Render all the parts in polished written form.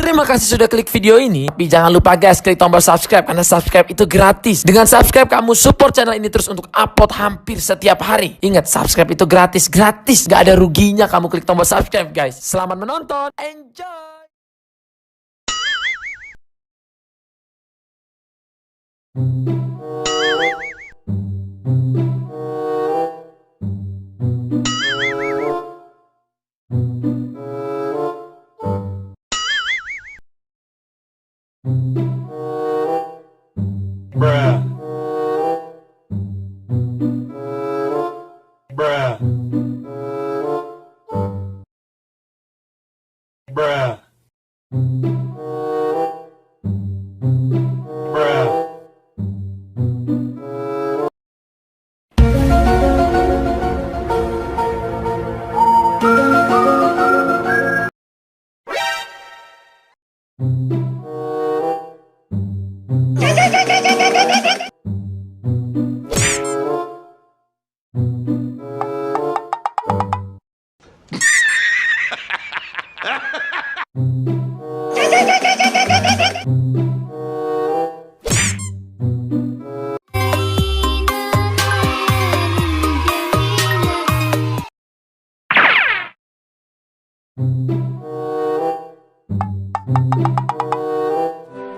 Terima kasih sudah klik video ini. Tapi jangan lupa guys, klik tombol subscribe karena subscribe itu gratis. Dengan subscribe kamu support channel ini terus untuk upload hampir setiap hari. Ingat, subscribe itu gratis, gak ada ruginya kamu klik tombol subscribe guys. Selamat menonton, enjoy. Bruh. Bruh. Bruh. Bruh.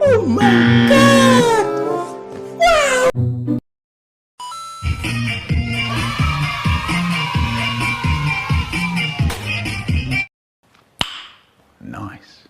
Oh my god! Wow! Nice.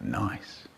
Nice.